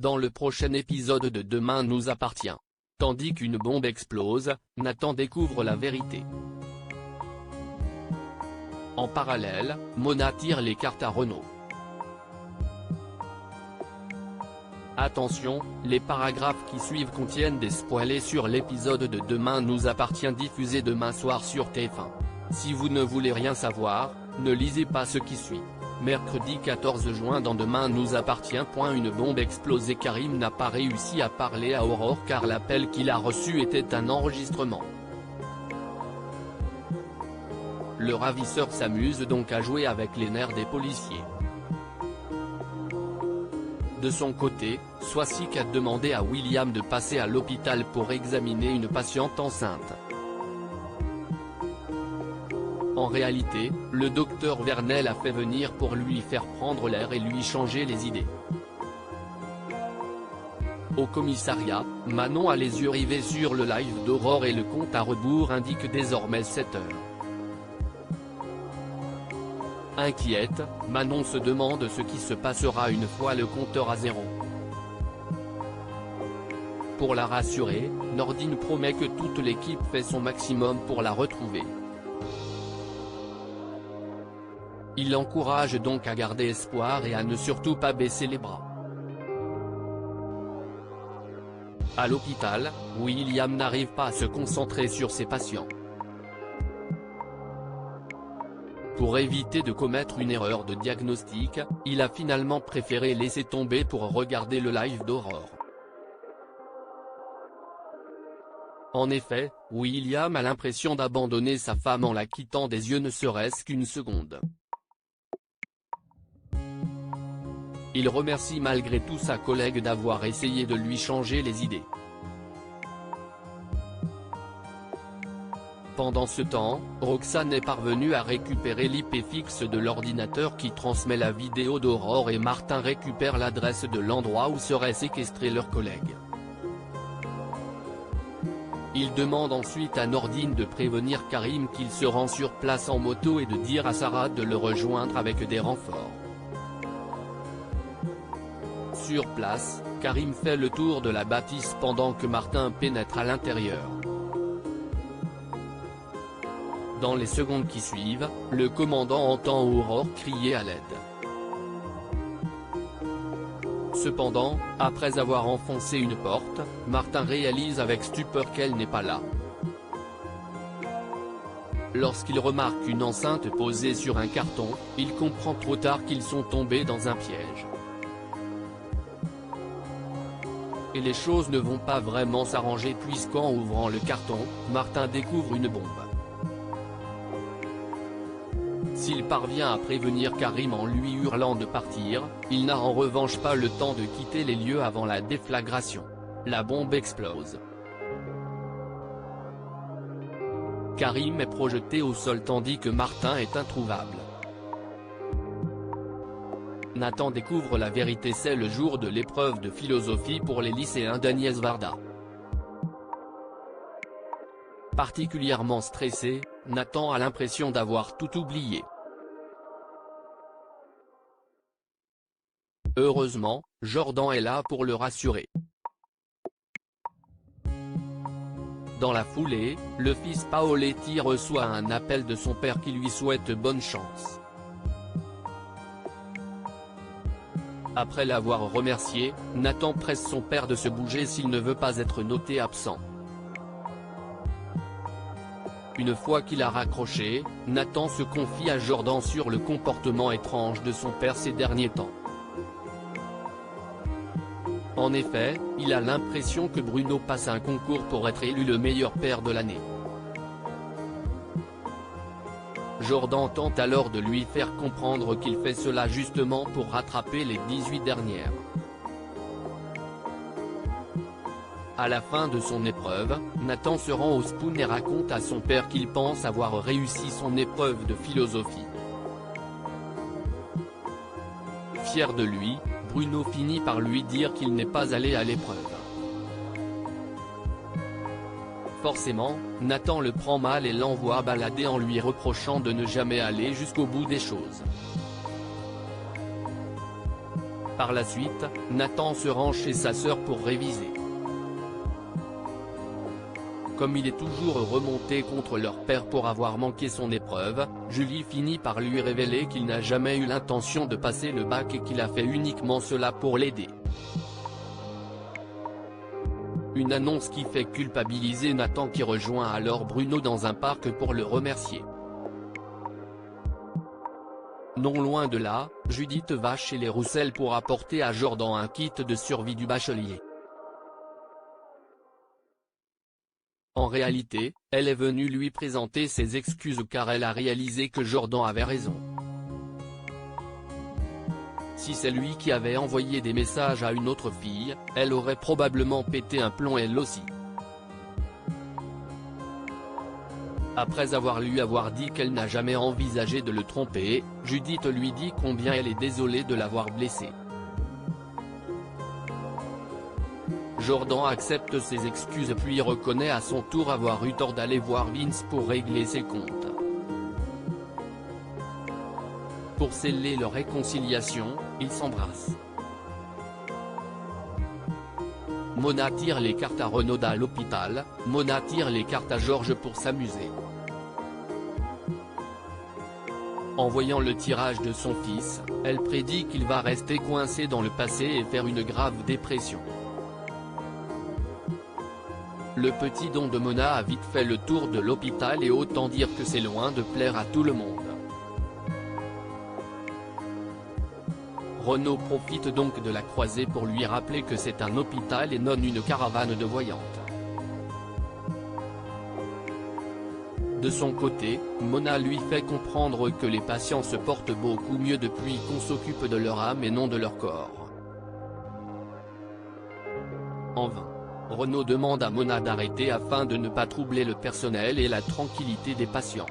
dans le prochain épisode de Demain nous appartient. Tandis qu'une bombe explose, Nathan découvre la vérité. En parallèle, Mona tire les cartes à Renaud. Attention, les paragraphes qui suivent contiennent des spoilers sur l'épisode de Demain nous appartient diffusé demain soir sur TF1. Si vous ne voulez rien savoir, ne lisez pas ce qui suit. Mercredi 14 juin dans Demain nous appartient. Une bombe explose et Karim n'a pas réussi à parler à Aurore car l'appel qu'il a reçu était un enregistrement. Le ravisseur s'amuse donc à jouer avec les nerfs des policiers. De son côté, Swastik a demandé à William de passer à l'hôpital pour examiner une patiente enceinte. En réalité, le docteur Vernel a fait venir pour lui faire prendre l'air et lui changer les idées. Au commissariat, Manon a les yeux rivés sur le live d'Aurore et le compte à rebours indique désormais 7 heures. Inquiète, Manon se demande ce qui se passera une fois le compteur à zéro. Pour la rassurer, Nordine promet que toute l'équipe fait son maximum pour la retrouver. Il l'encourage donc à garder espoir et à ne surtout pas baisser les bras. À l'hôpital, William n'arrive pas à se concentrer sur ses patients. Pour éviter de commettre une erreur de diagnostic, il a finalement préféré laisser tomber pour regarder le live d'Aurore. En effet, William a l'impression d'abandonner sa femme en la quittant des yeux ne serait-ce qu'une seconde. Il remercie malgré tout sa collègue d'avoir essayé de lui changer les idées. Pendant ce temps, Roxane est parvenue à récupérer l'IP fixe de l'ordinateur qui transmet la vidéo d'Aurore et Martin récupère l'adresse de l'endroit où serait séquestré leur collègue. Il demande ensuite à Nordine de prévenir Karim qu'il se rend sur place en moto et de dire à Sarah de le rejoindre avec des renforts. Sur place, Karim fait le tour de la bâtisse pendant que Martin pénètre à l'intérieur. Dans les secondes qui suivent, le commandant entend Aurore crier à l'aide. Cependant, après avoir enfoncé une porte, Martin réalise avec stupeur qu'elle n'est pas là. Lorsqu'il remarque une enceinte posée sur un carton, il comprend trop tard qu'ils sont tombés dans un piège. Et les choses ne vont pas vraiment s'arranger puisqu'en ouvrant le carton, Martin découvre une bombe. S'il parvient à prévenir Karim en lui hurlant de partir, il n'a en revanche pas le temps de quitter les lieux avant la déflagration. La bombe explose. Karim est projeté au sol tandis que Martin est introuvable. Nathan découvre la vérité. C'est le jour de l'épreuve de philosophie pour les lycéens d'Agnès Varda. Particulièrement stressé, Nathan a l'impression d'avoir tout oublié. Heureusement, Jordan est là pour le rassurer. Dans la foulée, le fils Paoletti reçoit un appel de son père qui lui souhaite bonne chance. Après l'avoir remercié, Nathan presse son père de se bouger s'il ne veut pas être noté absent. Une fois qu'il a raccroché, Nathan se confie à Jordan sur le comportement étrange de son père ces derniers temps. En effet, il a l'impression que Bruno passe un concours pour être élu le meilleur père de l'année. Jordan tente alors de lui faire comprendre qu'il fait cela justement pour rattraper les 18 dernières. À la fin de son épreuve, Nathan se rend au Spoon et raconte à son père qu'il pense avoir réussi son épreuve de philosophie. Fier de lui, Bruno finit par lui dire qu'il n'est pas allé à l'épreuve. Forcément, Nathan le prend mal et l'envoie balader en lui reprochant de ne jamais aller jusqu'au bout des choses. Par la suite, Nathan se rend chez sa sœur pour réviser. Comme il est toujours remonté contre leur père pour avoir manqué son épreuve, Julie finit par lui révéler qu'il n'a jamais eu l'intention de passer le bac et qu'il a fait uniquement cela pour l'aider. Une annonce qui fait culpabiliser Nathan qui rejoint alors Bruno dans un parc pour le remercier. Non loin de là, Judith va chez les Roussel pour apporter à Jordan un kit de survie du bachelier. En réalité, elle est venue lui présenter ses excuses car elle a réalisé que Jordan avait raison. Si c'est lui qui avait envoyé des messages à une autre fille, elle aurait probablement pété un plomb elle aussi. Après avoir dit qu'elle n'a jamais envisagé de le tromper, Judith lui dit combien elle est désolée de l'avoir blessé. Jordan accepte ses excuses puis reconnaît à son tour avoir eu tort d'aller voir Vince pour régler ses comptes. Pour sceller leur réconciliation, ils s'embrassent. Mona tire les cartes à Renaud à l'hôpital, Mona tire les cartes à Georges pour s'amuser. En voyant le tirage de son fils, elle prédit qu'il va rester coincé dans le passé et faire une grave dépression. Le petit don de Mona a vite fait le tour de l'hôpital et autant dire que c'est loin de plaire à tout le monde. Renaud profite donc de la croisée pour lui rappeler que c'est un hôpital et non une caravane de voyantes. De son côté, Mona lui fait comprendre que les patients se portent beaucoup mieux depuis qu'on s'occupe de leur âme et non de leur corps. En vain, Renaud demande à Mona d'arrêter afin de ne pas troubler le personnel et la tranquillité des patients.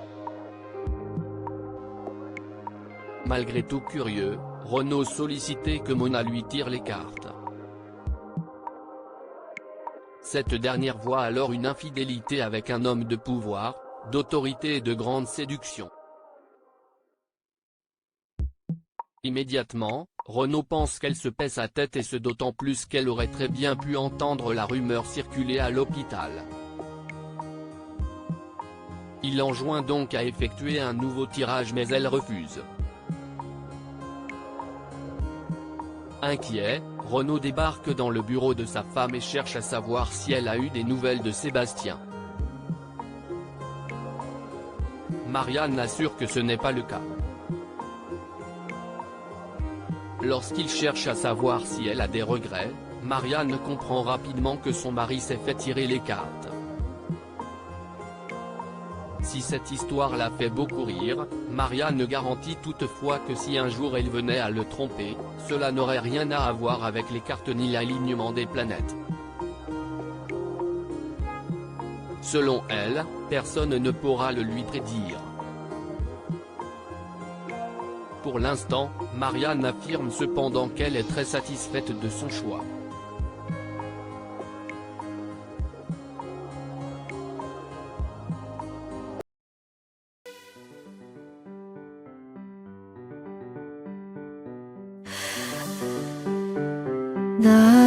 Malgré tout curieux, Renaud sollicitait que Mona lui tire les cartes. Cette dernière voit alors une infidélité avec un homme de pouvoir, d'autorité et de grande séduction. Immédiatement, Renaud pense qu'elle se pèse sa tête et ce d'autant plus qu'elle aurait très bien pu entendre la rumeur circuler à l'hôpital. Il l'enjoint donc à effectuer un nouveau tirage mais elle refuse. Inquiet, Renaud débarque dans le bureau de sa femme et cherche à savoir si elle a eu des nouvelles de Sébastien. Marianne assure que ce n'est pas le cas. Lorsqu'il cherche à savoir si elle a des regrets, Marianne comprend rapidement que son mari s'est fait tirer les cartes. Si cette histoire la fait beaucoup rire, Marianne garantit toutefois que si un jour elle venait à le tromper, cela n'aurait rien à voir avec les cartes ni l'alignement des planètes. Selon elle, personne ne pourra le lui prédire. Pour l'instant, Marianne affirme cependant qu'elle est très satisfaite de son choix. 나